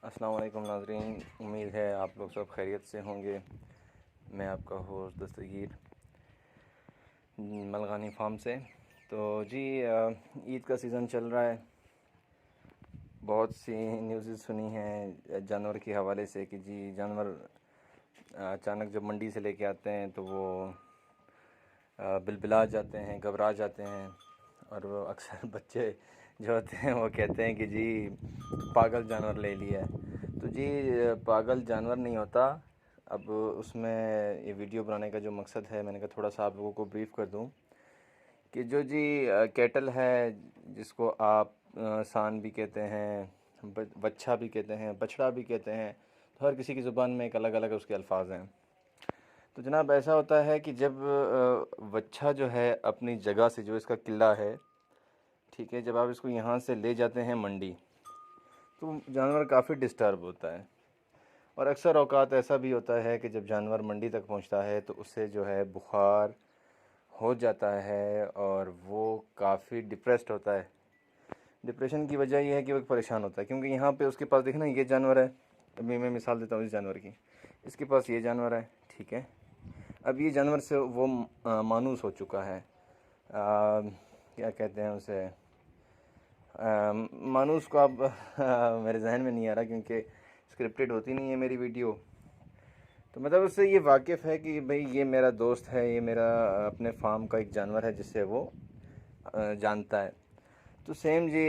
अस्सलाम वालेकुम नाज़रीन, उम्मीद है आप लोग सब खैरियत से होंगे। मैं आपका होस्ट दस्तगीर मलगानी फार्म से। तो जी ईद का सीज़न चल रहा है। बहुत सी न्यूज़ सुनी हैं जानवर के हवाले से कि जी जानवर अचानक जब मंडी से लेके आते हैं तो वो बिलबिला जाते हैं, घबरा जाते हैं। और वो अक्सर बच्चे जो होते हैं वो कहते हैं कि जी पागल जानवर ले लिया है। तो जी पागल जानवर नहीं होता। अब उसमें ये वीडियो बनाने का जो मकसद है, मैंने कहा थोड़ा सा आप लोगों को ब्रीफ़ कर दूं कि जो जी कैटल है, जिसको आप सांड भी कहते हैं, बच्चा भी कहते हैं, बछड़ा भी कहते हैं। तो हर किसी की ज़ुबान में एक अलग अलग उसके अल्फाज हैं। तो जनाब ऐसा होता है कि जब बच्चा जो है अपनी जगह से, जो इसका किला है, ठीक है, जब आप इसको यहाँ से ले जाते हैं मंडी, तो जानवर काफ़ी डिस्टर्ब होता है। और अक्सर औकात ऐसा भी होता है कि जब जानवर मंडी तक पहुँचता है तो उससे जो है बुखार हो जाता है और वो काफ़ी डिप्रेस्ड होता है। डिप्रेशन की वजह यह है कि वो परेशान होता है, क्योंकि यहाँ पे उसके पास देखना ये जानवर है। अभी मैं मिसाल देता हूँ इस जानवर की। इसके पास ये जानवर है, ठीक है। अब ये जानवर से वो मानूस हो चुका है। क्या कहते हैं उसे, मानूस को अब मेरे जहन में नहीं आ रहा, क्योंकि स्क्रिप्टेड होती नहीं है मेरी वीडियो। तो मतलब उससे ये वाकिफ़ है कि भाई ये मेरा दोस्त है, ये मेरा अपने फार्म का एक जानवर है जिससे वो जानता है। तो सेम जी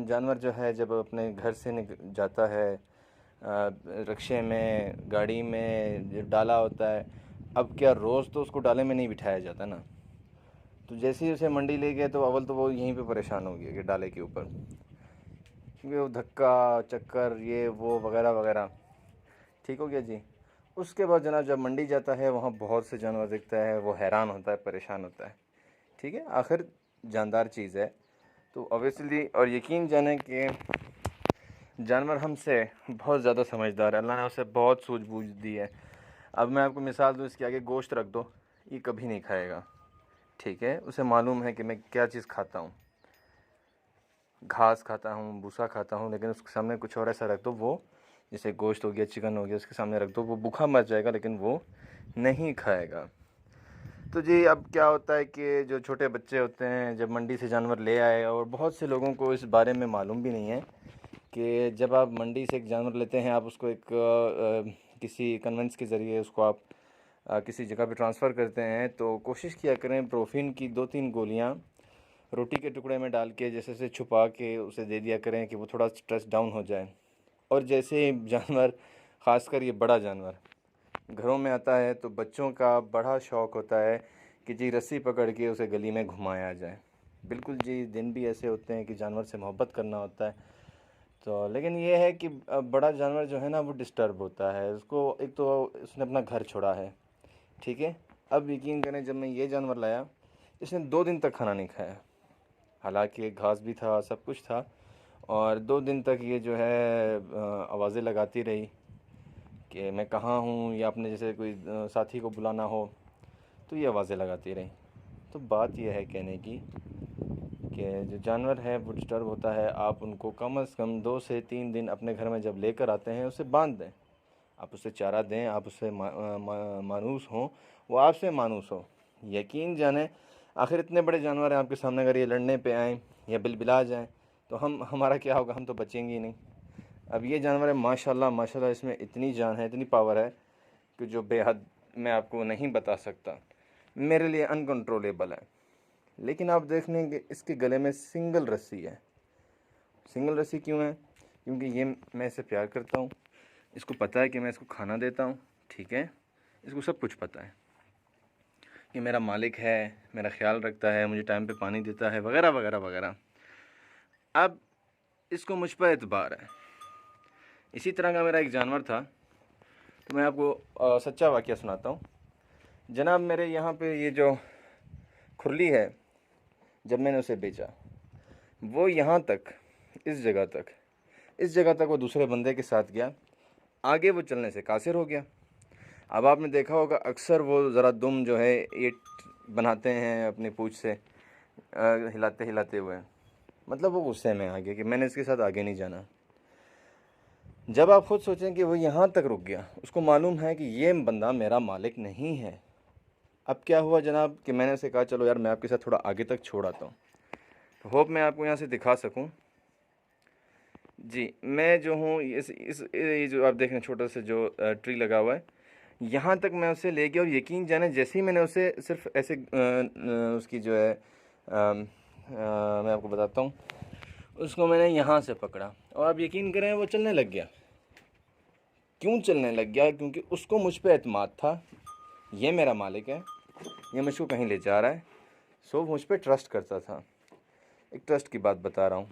जानवर जो है जब अपने घर से जाता है, रिक्शे में, गाड़ी में जो डाला होता है, अब क्या रोज़ तो उसको डाले में नहीं बिठाया जाता ना। तो जैसे ही उसे मंडी ले गए तो अव्वल तो वो यहीं पे परेशान हो गया कि डाले के ऊपर, क्योंकि वो धक्का चक्कर ये वो वगैरह वगैरह, ठीक हो गया जी। उसके बाद जनाब जब मंडी जाता है वहाँ बहुत से जानवर दिखता है, वो हैरान होता है, परेशान होता है, ठीक है। आखिर जानदार चीज़ है तो ऑब्वियसली, और यकीन जाने कि जानवर हमसे बहुत ज़्यादा समझदार है। अल्लाह ने उसे बहुत सूझबूझ दी है। अब मैं आपको मिसाल दूँ, इसके आगे गोश्त रख दो, ये कभी नहीं खाएगा, ठीक है। उसे मालूम है कि मैं क्या चीज़ खाता हूँ, घास खाता हूँ, भूसा खाता हूँ, लेकिन उसके सामने कुछ और ऐसा रख दो, वो जैसे गोश्त हो गया, चिकन हो गया, उसके सामने रख दो, वो भूखा मर जाएगा लेकिन वो नहीं खाएगा। तो जी अब क्या होता है कि जो छोटे बच्चे होते हैं जब मंडी से जानवर ले आए, और बहुत से लोगों को इस बारे में मालूम भी नहीं है कि जब आप मंडी से एक जानवर लेते हैं, आप उसको एक किसी कन्वेंस के ज़रिए उसको आप किसी जगह पे ट्रांसफ़र करते हैं, तो कोशिश किया करें प्रोफीन की 2-3 गोलियाँ रोटी के टुकड़े में डाल के जैसे से छुपा के उसे दे दिया करें कि वो थोड़ा स्ट्रेस डाउन हो जाए। और जैसे जानवर, ख़ासकर ये बड़ा जानवर घरों में आता है तो बच्चों का बड़ा शौक़ होता है कि जी रस्सी पकड़ के उसे गली में घुमाया जाए। बिल्कुल जी, दिन भी ऐसे होते हैं कि जानवर से मोहब्बत करना होता है। तो लेकिन ये है कि बड़ा जानवर जो है ना वो डिस्टर्ब होता है। उसको एक तो उसने अपना घर छोड़ा है, ठीक है। अब यकीन करें, जब मैं ये जानवर लाया, इसने 2 दिन तक खाना नहीं खाया। हालांकि घास भी था, सब कुछ था, और 2 दिन तक ये जो है आवाज़ें लगाती रही कि मैं कहाँ हूँ, या अपने जैसे कोई साथी को बुलाना हो तो ये आवाज़ें लगाती रही। तो बात यह है कहने की कि जो जानवर है वो डिस्टर्ब होता है। आप उनको कम से कम 2 से 3 दिन अपने घर में जब लेकर आते हैं उसे बांध दें, आप उसे चारा दें, आप उससे मानूस हों, वो आपसे मानूस हो। यकीन जाने, आखिर इतने बड़े जानवर हैं आपके सामने, अगर ये लड़ने पे आएँ या बिलबिला जाएँ तो हमारा क्या होगा, हम तो बचेंगे ही नहीं। अब ये जानवर है माशाल्लाह माशाल्लाह, इसमें इतनी जान है, इतनी पावर है कि जो बेहद मैं आपको नहीं बता सकता, मेरे लिए अनकंट्रोलेबल है। लेकिन आप देख लेंगे इसके गले में सिंगल रस्सी है। सिंगल रस्सी क्यों है? क्योंकि ये, मैं इसे प्यार करता हूँ, इसको पता है कि मैं इसको खाना देता हूँ, ठीक है। इसको सब कुछ पता है कि मेरा मालिक है, मेरा ख्याल रखता है, मुझे टाइम पे पानी देता है, वगैरह वगैरह वगैरह। अब इसको मुझ पर एतबार है। इसी तरह का मेरा एक जानवर था, तो मैं आपको सच्चा वाक़या सुनाता हूँ। जनाब मेरे यहाँ पे ये जो खुरली है, जब मैंने उसे बेचा, वो यहाँ तक, इस जगह तक वो दूसरे बंदे के साथ गया, आगे वो चलने से कासिर हो गया। अब आपने देखा होगा अक्सर वो ज़रा दुम जो है ईंट बनाते हैं अपनी पूँछ से हिलाते हिलाते हुए, मतलब वो गुस्से में आ गया कि मैंने इसके साथ आगे नहीं जाना। जब आप खुद सोचें कि वो यहाँ तक रुक गया, उसको मालूम है कि ये बंदा मेरा मालिक नहीं है। अब क्या हुआ जनाब कि मैंने उसे कहा चलो यार मैं आपके साथ थोड़ा आगे तक छोड़ आता हूँ, तो होप मैं आपको यहाँ से दिखा सकूँ। जी, मैं जो हूँ इस ये जो आप देख रहे हैं छोटा सा जो ट्री लगा हुआ है, यहाँ तक मैं उसे ले गया और यकीन जाने जैसे ही मैंने उसे सिर्फ ऐसे उसकी जो है मैं आपको बताता हूँ, उसको मैंने यहाँ से पकड़ा और आप यकीन करें वो चलने लग गया। क्यों चलने लग गया? क्योंकि उसको मुझ पे एतमाद था, ये मेरा मालिक है, ये मुझको कहीं ले जा रहा है, सो मुझ पे ट्रस्ट करता था। एक ट्रस्ट की बात बता रहा हूँ।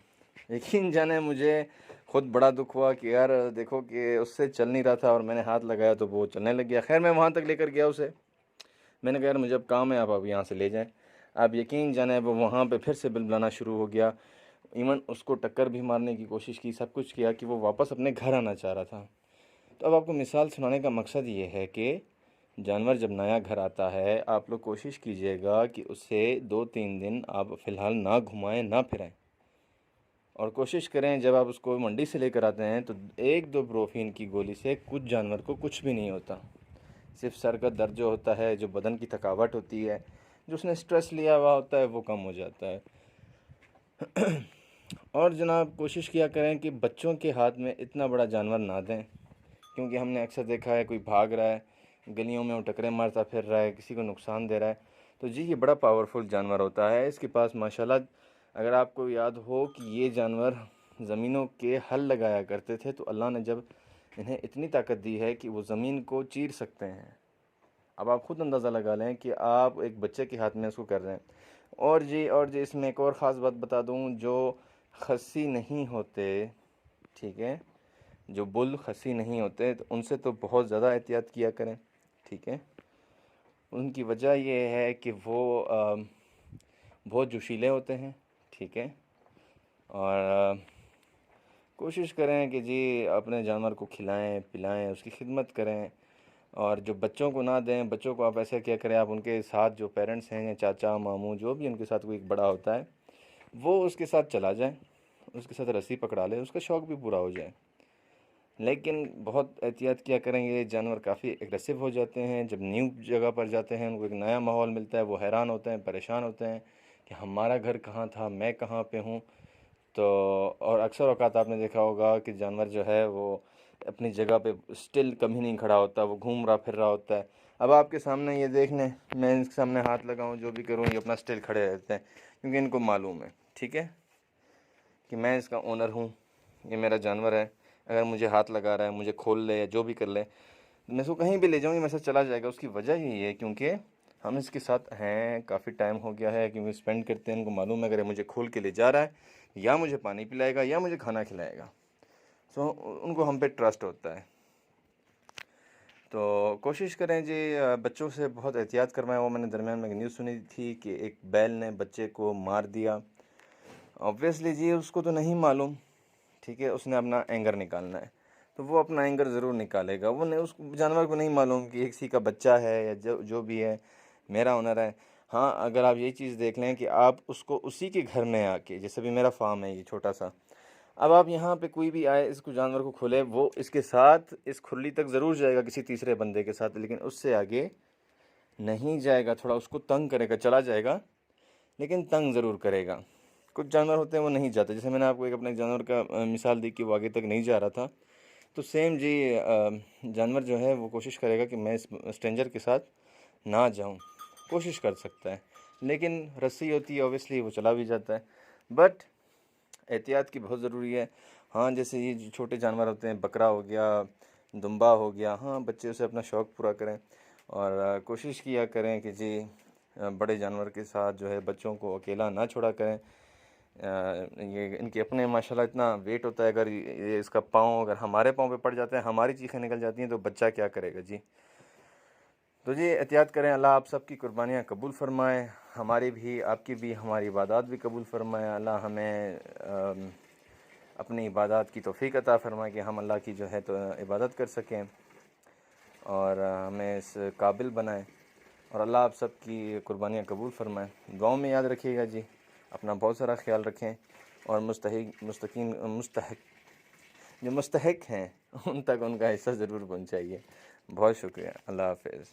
यकीन जाने मुझे खुद बड़ा दुख हुआ कि यार देखो कि उससे चल नहीं रहा था और मैंने हाथ लगाया तो वो चलने लग गया। खैर मैं वहाँ तक लेकर गया उसे, मैंने कहा यार मुझे अब काम है, आप अब यहाँ से ले जाएं। आप यकीन जाने वो वहाँ पे फिर से बिल बुलाना शुरू हो गया। इवन उसको टक्कर भी मारने की कोशिश की, सब कुछ किया कि वो वापस अपने घर आना चाह रहा था। तो अब आपको मिसाल सुनाने का मकसद ये है कि जानवर जब नया घर आता है, आप लोग कोशिश कीजिएगा कि उसे 2-3 दिन आप फ़िलहाल ना घुमाएं, ना फिराएं। और कोशिश करें जब आप उसको मंडी से लेकर आते हैं तो 1-2 ब्रोफीन की गोली से कुछ जानवर को कुछ भी नहीं होता। सिर्फ सर का दर्द जो होता है, जो बदन की थकावट होती है, जो उसने स्ट्रेस लिया हुआ होता है, वो कम हो जाता है। और जनाब कोशिश किया करें कि बच्चों के हाथ में इतना बड़ा जानवर ना दें, क्योंकि हमने अक्सर देखा है कोई भाग रहा है, गलियों में वो टकरे मारता फिर रहा है, किसी को नुकसान दे रहा है। तो जी ये बड़ा पावरफुल जानवर होता है। इसके पास माशाल्लाह, अगर आपको याद हो कि ये जानवर ज़मीनों के हल लगाया करते थे, तो अल्लाह ने जब इन्हें इतनी ताकत दी है कि वो ज़मीन को चीर सकते हैं। अब आप ख़ुद अंदाज़ा लगा लें कि आप एक बच्चे के हाथ में इसको कर रहे हैं। और जी इसमें एक और ख़ास बात बता दूं, जो खस्सी नहीं होते, ठीक है, जो बुल खस्सी नहीं होते तो उनसे तो बहुत ज़्यादा एहतियात किया करें, ठीक है। उनकी वजह ये है कि वो बहुत जोशीले होते हैं, ठीक है। और कोशिश करें कि जी अपने जानवर को खिलाएं पिलाएं, उसकी खिदमत करें। और जो बच्चों को ना दें, बच्चों को आप ऐसा क्या करें, आप उनके साथ जो पेरेंट्स हैं या चाचा मामू जो भी उनके साथ कोई एक बड़ा होता है, वो उसके साथ चला जाए, उसके साथ रस्सी पकड़ा ले, उसका शौक़ भी पूरा हो जाए। लेकिन बहुत एहतियात किया करेंगे, जानवर काफ़ी एग्रेसिव हो जाते हैं। जब न्यू जगह पर जाते हैं, उनको एक नया माहौल मिलता है, वो हैरान होते हैं, परेशान होते हैं कि हमारा घर कहाँ था, मैं कहाँ पे हूँ। तो और अक्सर औक़ात आपने देखा होगा कि जानवर जो है वो अपनी जगह पे स्टिल कभी नहीं खड़ा होता, वो घूम रहा फिर रहा होता है। अब आपके सामने ये देख लें, मैं इनके सामने हाथ लगाऊं, जो भी करूं, ये अपना स्टिल खड़े रहते हैं, क्योंकि इनको मालूम है, ठीक है, कि मैं इसका ओनर हूं, ये मेरा जानवर है। अगर मुझे हाथ लगा रहा है, मुझे खोल ले या जो भी कर ले, मैं इसको कहीं भी ले जाऊँ, ये मेरे साथ चला जाएगा। उसकी वजह यही है क्योंकि हम इसके साथ हैं, काफ़ी टाइम हो गया है, क्योंकि स्पेंड करते हैं। इनको मालूम है अगर ये मुझे खोल के ले जा रहा है, या मुझे पानी पिलाएगा या मुझे खाना खिलाएगा। सो उनको हम पे ट्रस्ट होता है। तो कोशिश करें जी बच्चों से बहुत एहतियात करवाएं। वो मैंने दरमियान में न्यूज़ सुनी थी कि एक बैल ने बच्चे को मार दिया। ऑब्वियसली जी उसको तो नहीं मालूम, ठीक है, उसने अपना एंगर निकालना है, तो वो अपना एंगर ज़रूर निकालेगा। वो नहीं, उस जानवर को नहीं मालूम कि किसी का बच्चा है या जो भी है मेरा ओनर है। हाँ, अगर आप ये चीज़ देख लें कि आप उसको उसी के घर में आके, जैसे भी मेरा फार्म है ये छोटा सा, अब आप यहाँ पे कोई भी आए, इसको जानवर को खोले, वो इसके साथ इस खुरली तक ज़रूर जाएगा किसी तीसरे बंदे के साथ, लेकिन उससे आगे नहीं जाएगा। थोड़ा उसको तंग करेगा, चला जाएगा लेकिन तंग ज़रूर करेगा। कुछ जानवर होते हैं वो नहीं जाते, जैसे मैंने आपको एक अपने जानवर का मिसाल दी कि वो आगे तक नहीं जा रहा था। तो सेम जी जानवर जो है वो कोशिश करेगा कि मैं इस स्ट्रेंजर के साथ ना जाऊं, कोशिश कर सकता है, लेकिन रस्सी होती है ऑब्वियसली वो चला भी जाता है। बट एहतियात की बहुत ज़रूरी है। हाँ, जैसे ये जो छोटे जानवर होते हैं, बकरा हो गया, दुम्बा हो गया, हाँ बच्चे उसे अपना शौक़ पूरा करें और कोशिश किया करें कि जी बड़े जानवर के साथ जो है बच्चों को अकेला ना छोड़ा करें। ये इनके अपने माशाल्लाह इतना वेट होता है, अगर ये इसका पाँव अगर हमारे पाँव पे पड़ जाता है, हमारी चीखें निकल जाती हैं, तो बच्चा क्या करेगा जी। तो जी एहतियात करें। अल्लाह आप सबकी कुर्बानियाँ कबूल फ़रमाए, हमारी भी, आपकी भी, हमारी इबादत भी कबूल फ़रमाए। अल्लाह हमें अपनी इबादत की तौफ़ीक अता फ़रमाए कि हम अल्लाह की जो है तो इबादत कर सकें और हमें इस काबिल बनाए। और अल्लाह आप सबकी कुर्बानियाँ कबूल फ़रमाए। दुआओं में याद रखिएगा जी, अपना बहुत सारा ख्याल रखें और जो मुस्तहिक हैं उन तक उनका हिस्सा ज़रूर पहुँचाइए। बहुत शुक्रिया। अल्लाह हाफ़िज़।